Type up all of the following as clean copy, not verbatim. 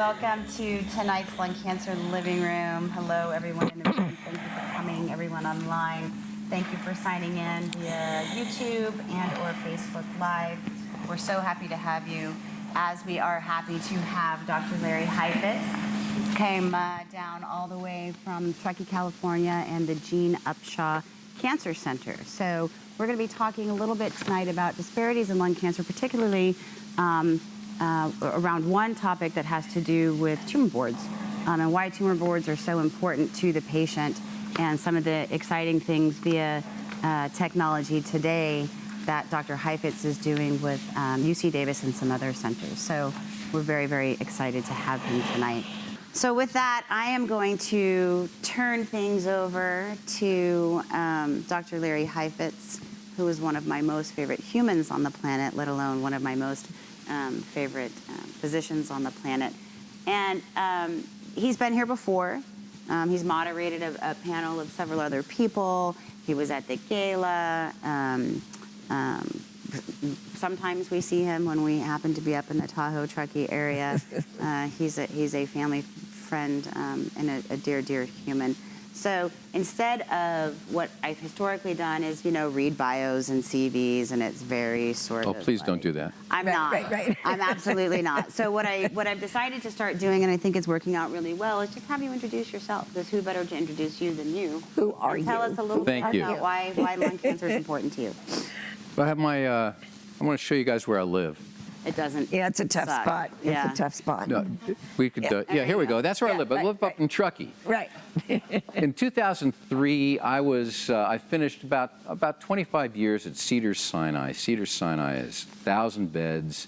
welcome to tonight's Lung Cancer Living Room. Hello, everyone in the room. Thank you for coming, everyone online. Thank you for signing in via YouTube and or Facebook Live. We're so happy to have you, as we are happy to have Dr. Larry Heifetz. Came down all the way from Truckee, California, and the Gene Upshaw Cancer Center. So we're going to be talking a little bit tonight about disparities in lung cancer, particularly around one topic that has to do with tumor boards and why tumor boards are so important to the patient, and some of the exciting things via technology today that Dr. Heifetz is doing with UC Davis and some other centers. So we're very, very excited to have him tonight. So with that, I am going to turn things over to Dr. Larry Heifetz, who is one of my most favorite humans on the planet, let alone one of my most favorite physicians on the planet. And he's been here before. He's moderated a panel of several other people. He was at the gala. Sometimes we see him when we happen to be up in the Tahoe, Truckee area. He's a family friend and a dear, dear human. So instead of what I've historically done is, you know, read bios and CVs, and it's very sort of. Oh, please don't do that. I'm not. Right. I'm absolutely not. So what I've decided to start doing, and I think it's working out really well, is just have you introduce yourself. Because who better to introduce you than you? Who are you? Tell us a little bit Thank you. about why lung cancer is important to you. I have my. I want to show you guys where I live. It doesn't. Yeah, it's a tough suck. spot. Yeah. It's a tough spot. No, we could. Yeah, here we go. That's where I live. I live up in Truckee. Right. In 2003, I finished about 25 years at Cedars-Sinai. Cedars-Sinai is 1,000 beds,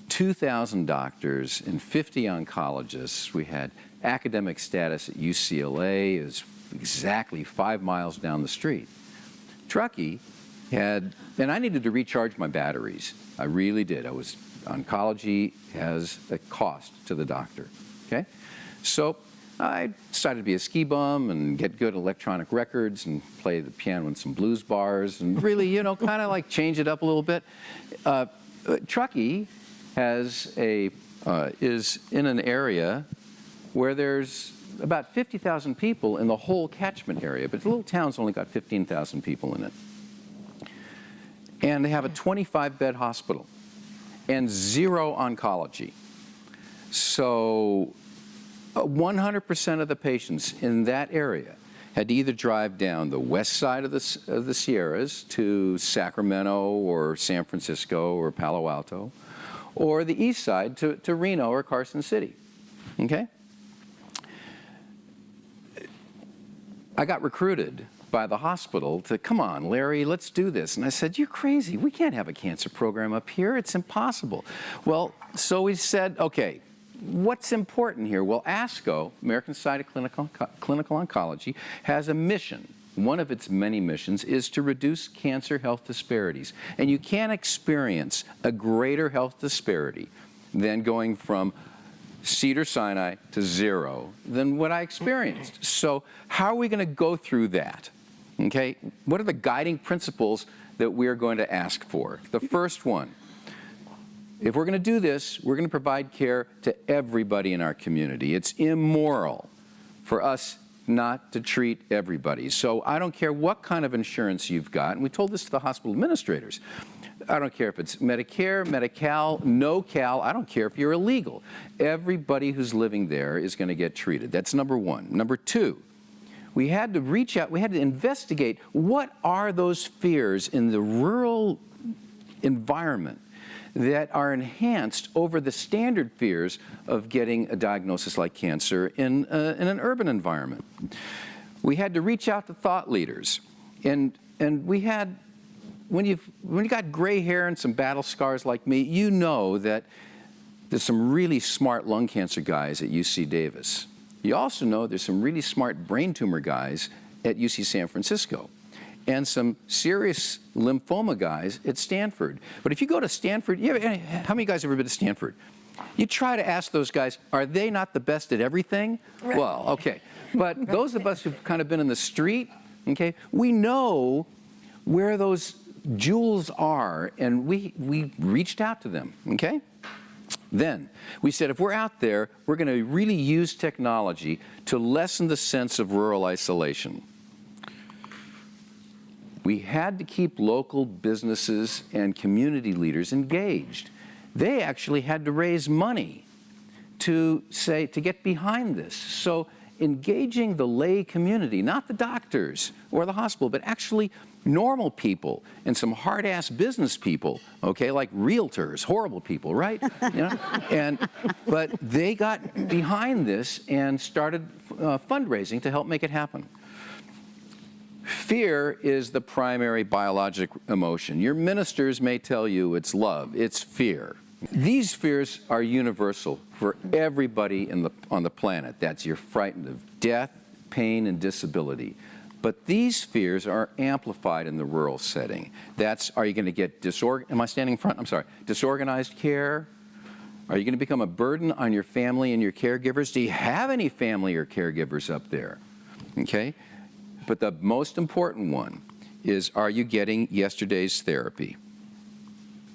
2,000 doctors, and 50 oncologists. We had academic status at UCLA. It was exactly 5 miles down the street. Truckee had, and I needed to recharge my batteries. I really did. Oncology has a cost to the doctor, okay? So I decided to be a ski bum and get good at electronic records and play the piano in some blues bars and really, you know, kind of like change it up a little bit. Truckee is in an area where there's about 50,000 people in the whole catchment area, but the little town's only got 15,000 people in it. And they have a 25-bed hospital and 0 oncology. So 100% of the patients in that area had to either drive down the west side of the Sierras to Sacramento or San Francisco or Palo Alto, or the east side to Reno or Carson City, okay? I got recruited by the hospital to, come on, Larry, let's do this. And I said, you're crazy. We can't have a cancer program up here. It's impossible. Well, so we said, okay, what's important here? Well, ASCO, American Society of Clinical Oncology, has a mission. One of its many missions is to reduce cancer health disparities. And you can't experience a greater health disparity than going from Cedars-Sinai to 0 than what I experienced. So how are we going to go through that? Okay, what are the guiding principles that we're going to ask for? The first one, if we're going to do this, we're going to provide care to everybody in our community. It's immoral for us not to treat everybody. So I don't care what kind of insurance you've got, and we told this to the hospital administrators. I don't care if it's Medicare, Medi-Cal, no-Cal, I don't care if you're illegal. Everybody who's living there is going to get treated. That's number one. Number two, we had to reach out, we had to investigate what are those fears in the rural environment that are enhanced over the standard fears of getting a diagnosis like cancer in an urban environment. We had to reach out to thought leaders, and we had, when you got gray hair and some battle scars like me, you know that there's some really smart lung cancer guys at UC Davis. You also know there's some really smart brain tumor guys at UC San Francisco and some serious lymphoma guys at Stanford. But if you go to Stanford, how many guys have ever been to Stanford? You try to ask those guys, are they not the best at everything? Right. Well, okay. But those of us who've kind of been in the street, okay, we know where those jewels are, and we reached out to them, okay? Then we said, if we're out there, we're going to really use technology to lessen the sense of rural isolation. We had to keep local businesses and community leaders engaged. They actually had to raise money to get behind this. So engaging the lay community, not the doctors or the hospital, but actually normal people and some hard-ass business people, okay, like realtors, horrible people, right? You know? But they got behind this and started fundraising to help make it happen. Fear is the primary biologic emotion. Your ministers may tell you it's love, it's fear. These fears are universal for everybody on the planet. That's you're frightened of death, pain, and disability. But these fears are amplified in the rural setting. That's, are you going to get am I standing in front? I'm sorry. Disorganized care? Are you going to become a burden on your family and your caregivers? Do you have any family or caregivers up there? Okay? But the most important one is, are you getting yesterday's therapy?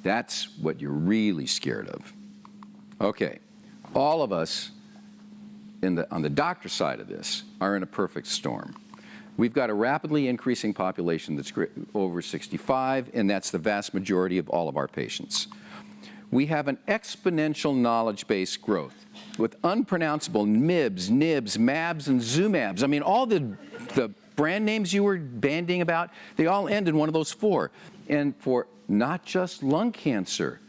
That's what you're really scared of. Okay, all of us on the doctor side of this are in a perfect storm. We've got a rapidly increasing population that's over 65, and that's the vast majority of all of our patients. We have an exponential knowledge-based growth with unpronounceable MIBs, NIBs, MABs, and ZUMABs. I mean, all the brand names you were bandying about, they all end in one of those four. And for not just lung cancer,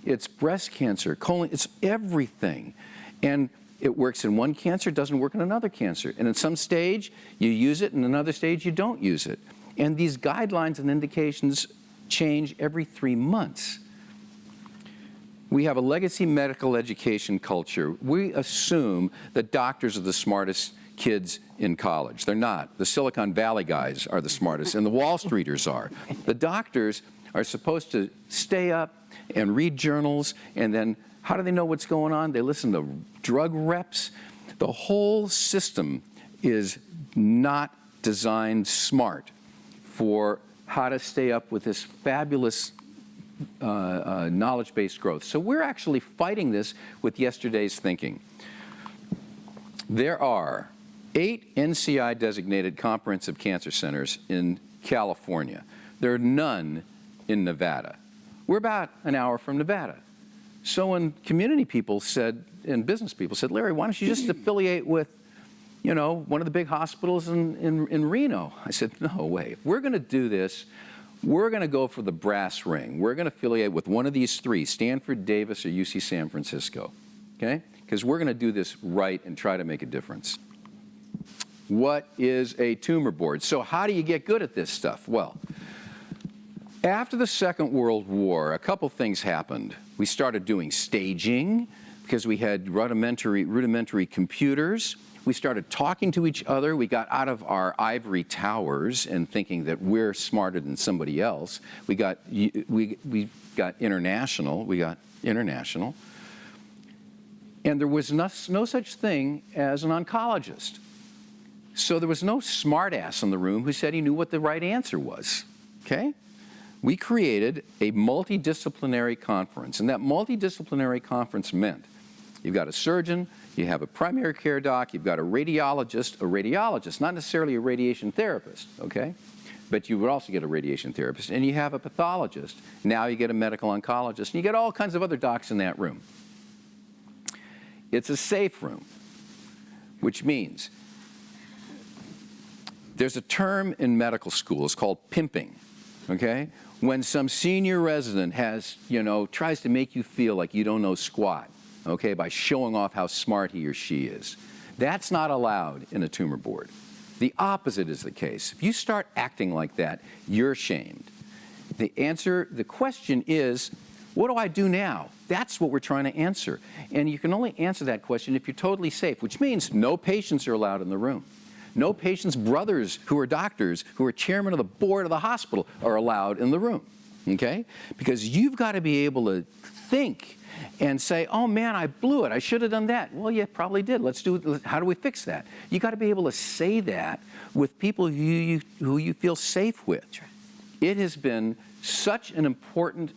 it's breast cancer, colon, it's everything. And it works in one cancer, doesn't work in another cancer. And in some stage, you use it, and in another stage, you don't use it. And these guidelines and indications change every 3 months. We have a legacy medical education culture. We assume that doctors are the smartest kids in college. They're not. The Silicon Valley guys are the smartest, and the Wall Streeters are. The doctors are supposed to stay up and read journals, and then how do they know what's going on? They listen to drug reps. The whole system is not designed smart for how to stay up with this fabulous knowledge-based growth. So we're actually fighting this with yesterday's thinking. There are 8 NCI-designated comprehensive cancer centers in California. There are none in Nevada. We're about an hour from Nevada. So when community people said, and business people said, Larry, why don't you just affiliate with, you know, one of the big hospitals in Reno? I said, no way. If we're going to do this, we're going to go for the brass ring. We're going to affiliate with one of these 3, Stanford, Davis, or UC San Francisco, okay? Because we're going to do this right and try to make a difference. What is a tumor board? So how do you get good at this stuff? Well, after the Second World War, a couple things happened. We started doing staging because we had rudimentary computers. We started talking to each other. We got out of our ivory towers and thinking that we're smarter than somebody else. We got international. And there was no such thing as an oncologist. So there was no smartass in the room who said he knew what the right answer was, okay? We created a multidisciplinary conference, and that multidisciplinary conference meant you've got a surgeon, you have a primary care doc, you've got a radiologist, not necessarily a radiation therapist, okay? But you would also get a radiation therapist, and you have a pathologist. Now you get a medical oncologist, and you get all kinds of other docs in that room. It's a safe room, which means there's a term in medical school, it's called pimping, okay? When some senior resident has, tries to make you feel like you don't know squat, okay, by showing off how smart he or she is. That's not allowed in a tumor board. The opposite is the case. If you start acting like that, you're shamed. The question is, what do I do now? That's what we're trying to answer. And you can only answer that question if you're totally safe, which means no patients are allowed in the room. No patients' brothers who are doctors, who are chairman of the board of the hospital, are allowed in the room, okay? Because you've got to be able to think and say, oh man, I blew it, I should have done that. Well, you probably did. Let's do it. How do we fix that? You got to be able to say that with people who you feel safe with. It has been such an important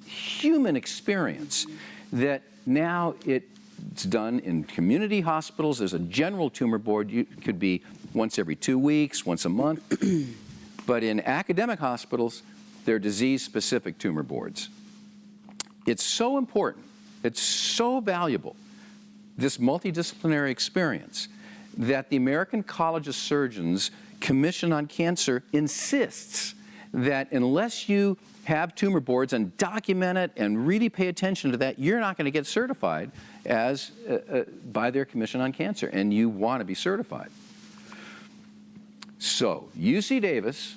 human experience that now it's done in community hospitals. There's a general tumor board. It could be once every 2 weeks, once a month. But in academic hospitals, they're disease-specific tumor boards. It's so important. It's so valuable, this multidisciplinary experience, that the American College of Surgeons Commission on Cancer insists that unless you have tumor boards and document it and really pay attention to that, you're not going to get certified as by their Commission on Cancer, and you want to be certified. So UC Davis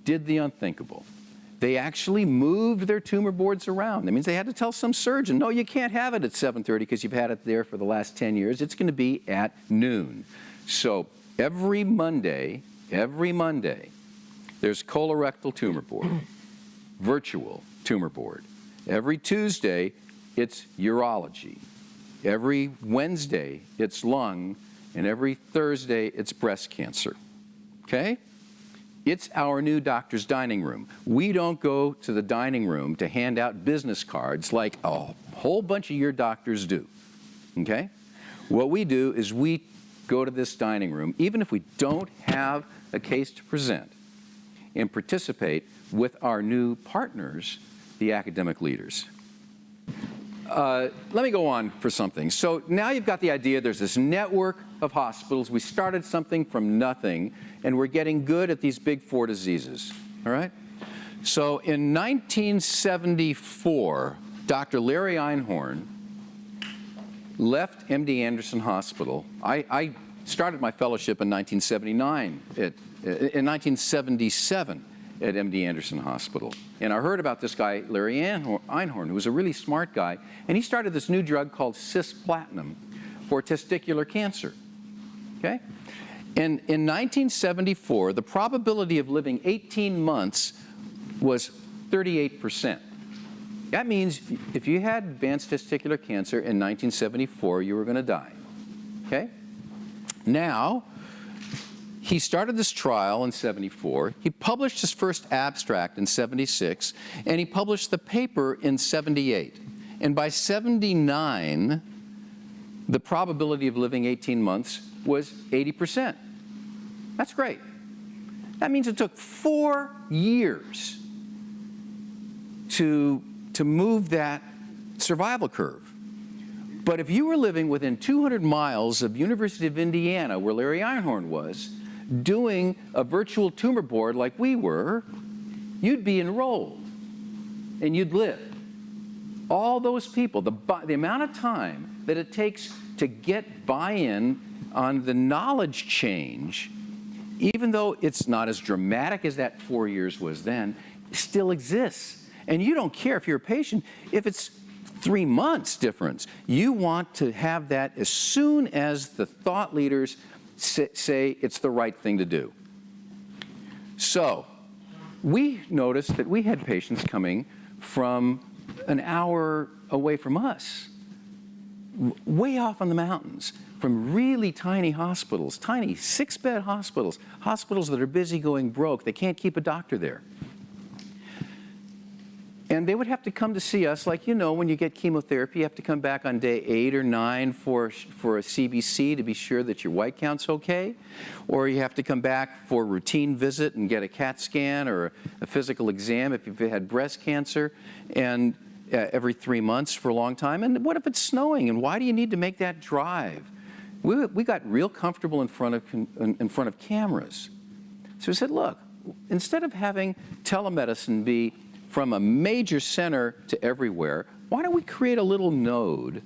did the unthinkable. They actually moved their tumor boards around. That means they had to tell some surgeon, no, you can't have it at 7:30 because you've had it there for the last 10 years. It's going to be at noon. So every Monday, there's colorectal tumor board, virtual tumor board. Every Tuesday, it's urology. Every Wednesday, it's lung. And every Thursday, it's breast cancer. Okay? It's our new doctor's dining room. We don't go to the dining room to hand out business cards like a whole bunch of your doctors do. Okay? What we do is we go to this dining room, even if we don't have a case to present, and participate with our new partners, the academic leaders. Let me go on for something. So now you've got the idea there's this network of hospitals. We started something from nothing, and we're getting good at these big 4 diseases, all right? So in 1974, Dr. Larry Einhorn left MD Anderson Hospital. I started my fellowship in 1979, in 1977 at MD Anderson Hospital. And I heard about this guy, Larry Einhorn, who was a really smart guy, and he started this new drug called cisplatin for testicular cancer, okay? And in 1974, the probability of living 18 months was 38%. That means if you had advanced testicular cancer in 1974, you were going to die, okay? Now, he started this trial in 74. He published his first abstract in 76, and he published the paper in 78. And by 79, the probability of living 18 months was 80%. That's great. That means it took 4 years to move that survival curve. But if you were living within 200 miles of University of Indiana, where Larry Einhorn was, doing a virtual tumor board like we were, you'd be enrolled and you'd live. All those people, the amount of time that it takes to get buy-in on the knowledge change, even though it's not as dramatic as that 4 years was then, still exists. And you don't care if you're a patient, if it's 3 months difference. You want to have that as soon as the thought leaders say it's the right thing to do. So we noticed that we had patients coming from an hour away from us, way off in the mountains, from really tiny hospitals, tiny 6-bed hospitals, hospitals that are busy going broke. They can't keep a doctor there. And they would have to come to see us, like, you know, when you get chemotherapy, you have to come back on day 8 or 9 for a CBC to be sure that your white count's okay. Or you have to come back for a routine visit and get a CAT scan or a physical exam if you've had breast cancer, and every 3 months for a long time. And what if it's snowing? And why do you need to make that drive? We got real comfortable in front of cameras. So we said, look, instead of having telemedicine be from a major center to everywhere, why don't we create a little node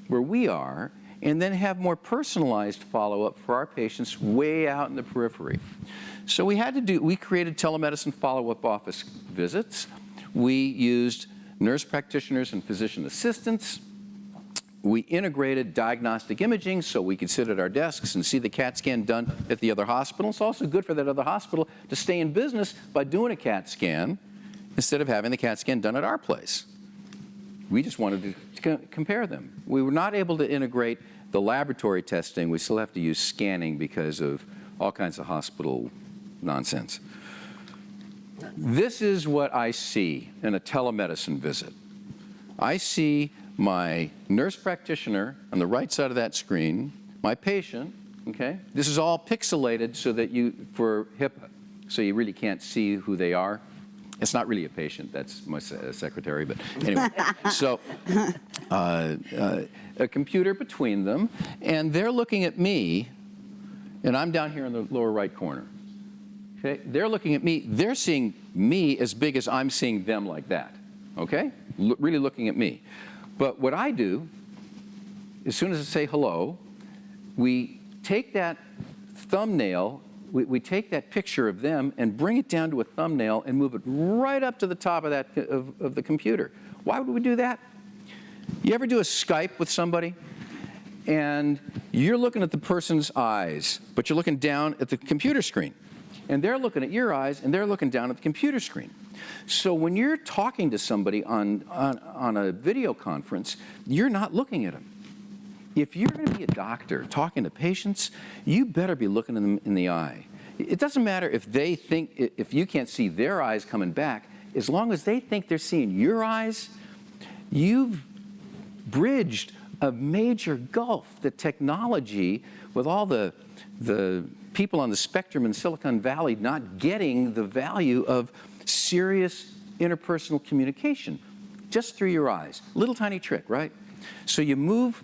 where we are and then have more personalized follow-up for our patients way out in the periphery? So we created telemedicine follow-up office visits. We used nurse practitioners and physician assistants. We integrated diagnostic imaging so we could sit at our desks and see the CAT scan done at the other hospital. It's also good for that other hospital to stay in business by doing a CAT scan instead of having the CAT scan done at our place. We just wanted to compare them. We were not able to integrate the laboratory testing. We still have to use scanning because of all kinds of hospital nonsense. This is what I see in a telemedicine visit. I see my nurse practitioner on the right side of that screen, my patient, okay? This is all pixelated so that for HIPAA, so you really can't see who they are. It's not really a patient, that's my secretary, but anyway. So, a computer between them, and they're looking at me, and I'm down here in the lower right corner. Okay? They're looking at me, they're seeing me as big as I'm seeing them like that, okay? Really looking at me. But what I do, as soon as I say hello, we take that thumbnail, we take that picture of them and bring it down to a thumbnail and move it right up to the top of of the computer. Why would we do that? You ever do a Skype with somebody and you're looking at the person's eyes, but you're looking down at the computer screen, and they're looking at your eyes and they're looking down at the computer screen. So when you're talking to somebody on a video conference, you're not looking at them. If you're going to be a doctor talking to patients, you better be looking at them in the eye. It doesn't matter if they think, if you can't see their eyes coming back, as long as they think they're seeing your eyes, you've bridged a major gulf. The technology, with all the people on the spectrum in Silicon Valley not getting the value of serious interpersonal communication just through your eyes. Little tiny trick, right? So you move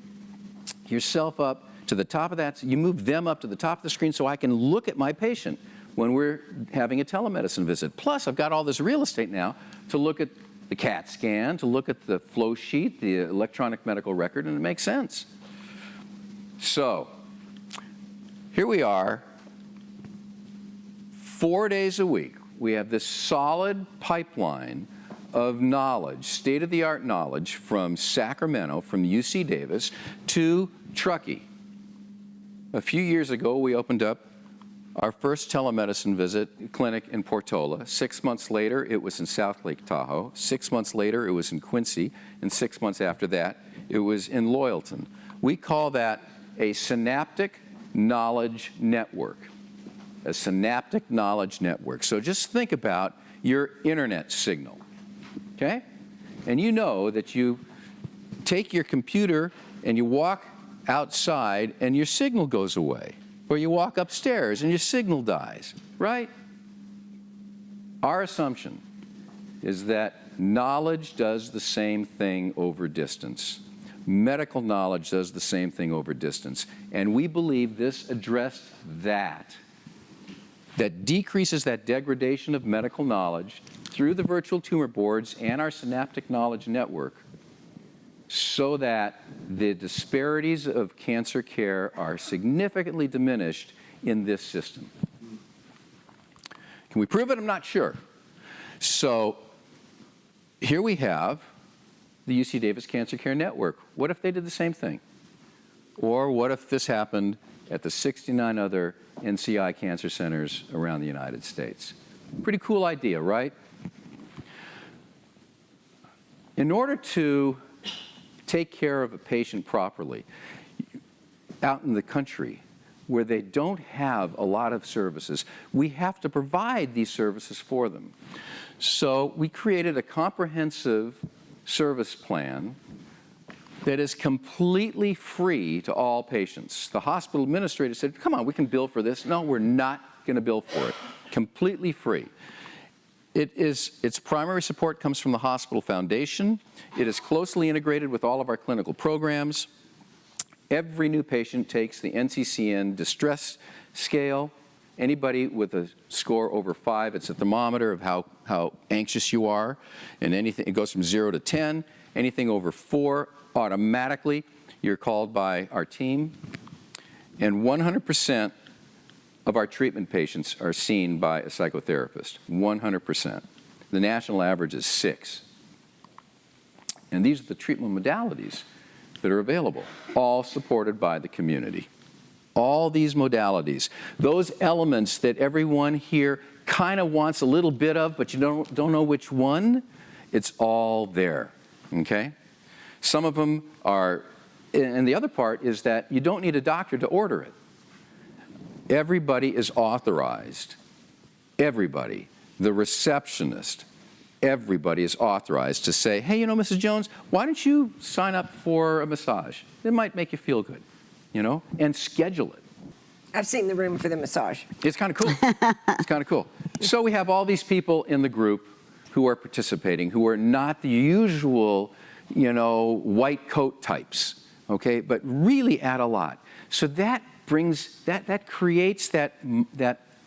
yourself up to the top of that, you move them up to the top of the screen so I can look at my patient when we're having a telemedicine visit. Plus, I've got all this real estate now to look at the CAT scan, to look at the flow sheet, the electronic medical record, and it makes sense. So, here we are, 4 days a week. We have this solid pipeline of knowledge, state-of-the-art knowledge from Sacramento, from UC Davis, to Truckee. A few years ago, we opened up our first telemedicine visit clinic in Portola. 6 months later, it was in South Lake Tahoe. 6 months later, it was in Quincy. And 6 months after that, it was in Loyalton. We call that a synaptic knowledge network. A synaptic knowledge network. So just think about your internet signal, okay? And you know that you take your computer and you walk outside and your signal goes away. Or you walk upstairs and your signal dies, right? Our assumption is that knowledge does the same thing over distance. Medical knowledge does the same thing over distance. And we believe this addressed that decreases that degradation of medical knowledge through the virtual tumor boards and our synaptic knowledge network, so that the disparities of cancer care are significantly diminished in this system. Can we prove it? I'm not sure. So here we have the UC Davis Cancer Care Network. What if they did the same thing? Or what if this happened at the 69 other NCI cancer centers around the United States? Pretty cool idea, right? In order to take care of a patient properly out in the country where they don't have a lot of services, we have to provide these services for them. So we created a comprehensive service plan that is completely free to all patients. The hospital administrator said, come on, we can bill for this. No, we're not going to bill for it. Completely free. Its primary support comes from the hospital foundation. It is closely integrated with all of our clinical programs. Every new patient takes the NCCN distress scale. Anybody with a score over 5, it's a thermometer of how anxious you are. And anything, it goes from 0 to 10. Anything over 4, automatically, you're called by our team. And 100% of our treatment patients are seen by a psychotherapist, 100%. The national average is 6. And these are the treatment modalities that are available, all supported by the community. All these modalities, those elements that everyone here kind of wants a little bit of, but you don't know which one, it's all there, okay? Some of them are, and the other part is that you don't need a doctor to order it. Everybody is authorized, everybody, the receptionist, everybody is authorized to say, hey, you know, Mrs. Jones, why don't you sign up for a massage? It might make you feel good, you know, and schedule it. I've seen the room for the massage. It's kind of cool. It's kind of cool. So we have all these people in the group who are participating, who are not the usual, you know, white coat types, okay, but really add a lot. So that brings, that creates that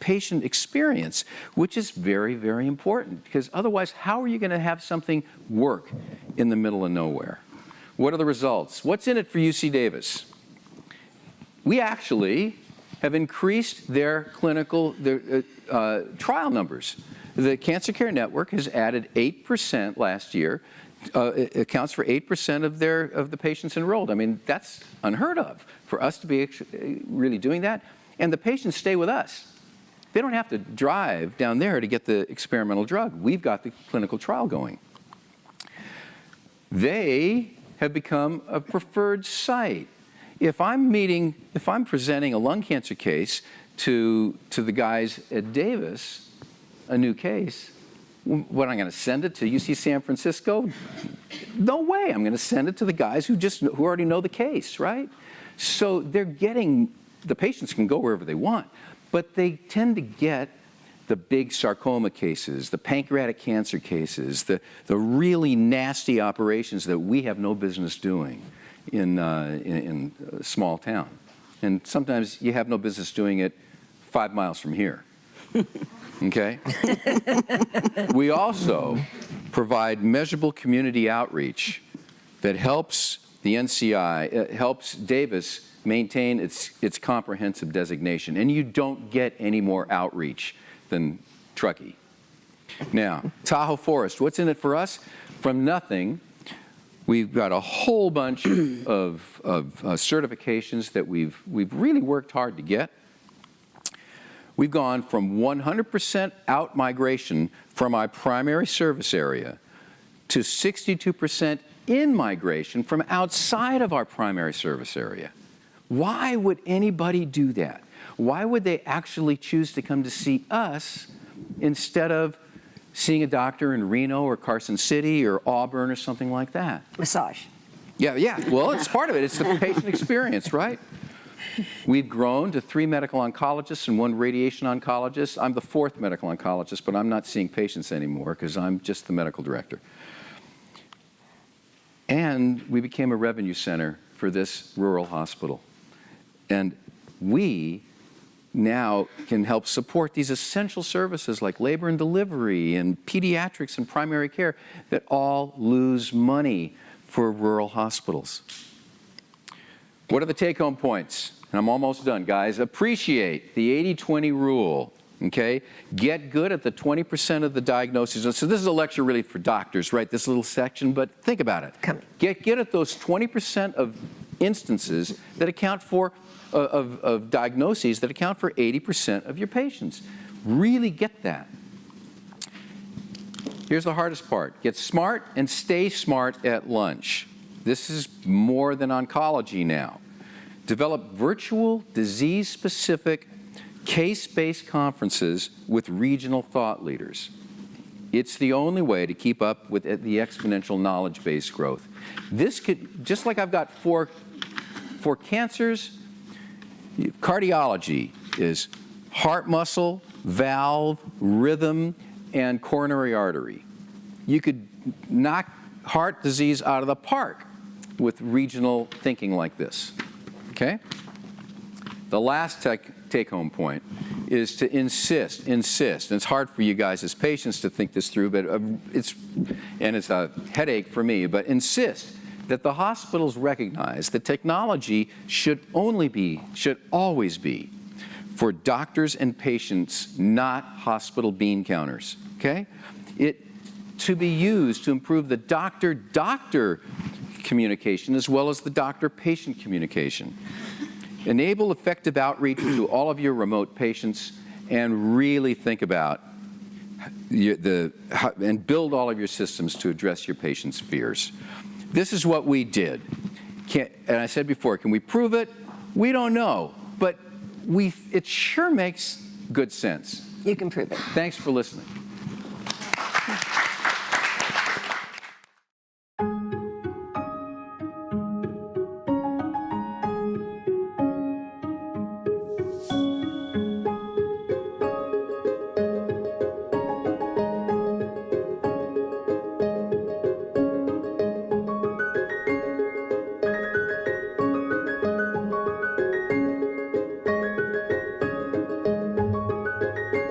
patient experience, which is very, very important, because otherwise, how are you going to have something work in the middle of nowhere? What are the results? What's in it for UC Davis? We actually have increased their clinical trial numbers. The Cancer Care Network has added 8% last year. It accounts for 8% of the patients enrolled. I mean, that's unheard of for us to be really doing that. And the patients stay with us. They don't have to drive down there to get the experimental drug. We've got the clinical trial going. They have become a preferred site. If I'm presenting a lung cancer case to the guys at Davis, a new case, what, I'm going to send it to UC San Francisco? No way. I'm going to send it to the guys who already know the case, right? So they're getting, the patients can go wherever they want, but they tend to get the big sarcoma cases, the pancreatic cancer cases, the really nasty operations that we have no business doing in a small town. And sometimes you have no business doing it 5 miles from here. Okay? We also provide measurable community outreach that helps the NCI, helps Davis maintain its comprehensive designation. And you don't get any more outreach than Truckee. Now, Tahoe Forest, what's in it for us? From nothing, we've got a whole bunch of certifications that we've really worked hard to get. We've gone from 100% out migration from our primary service area to 62% in migration from outside of our primary service area. Why would anybody do that? Why would they actually choose to come to see us instead of seeing a doctor in Reno or Carson City or Auburn or something like that? Massage. Yeah. Well, it's part of it. It's the patient experience, right? We've grown to 3 medical oncologists and 1 radiation oncologist. I'm the 4th medical oncologist, but I'm not seeing patients anymore because I'm just the medical director. And we became a revenue center for this rural hospital. And we now can help support these essential services like labor and delivery and pediatrics and primary care that all lose money for rural hospitals. What are the take-home points? And I'm almost done, guys. Appreciate the 80-20 rule, okay? Get good at the 20% of the diagnoses. So this is a lecture really for doctors, right? This little section, but think about it. Get good at those 20% of instances that account for, of diagnoses that account for 80% of your patients. Really get that. Here's the hardest part. Get smart and stay smart at lunch. This is more than oncology now. Develop virtual, disease-specific, case-based conferences with regional thought leaders. It's the only way to keep up with the exponential knowledge-based growth. This could, just like I've got for cancers, cardiology is heart muscle, valve, rhythm, and coronary artery. You could knock heart disease out of the park with regional thinking like this, okay? The last take-home point is to insist, and it's hard for you guys as patients to think this through, but it's a headache for me, but insist that the hospitals recognize that technology should always be for doctors and patients, not hospital bean counters, okay? To be used to improve the doctor-doctor communication as well as the doctor-patient communication. Enable effective outreach to all of your remote patients and really think about and build all of your systems to address your patients' fears. This is what we did. And I said before, can we prove it? We don't know, but it sure makes good sense. You can prove it. Thanks for listening. you.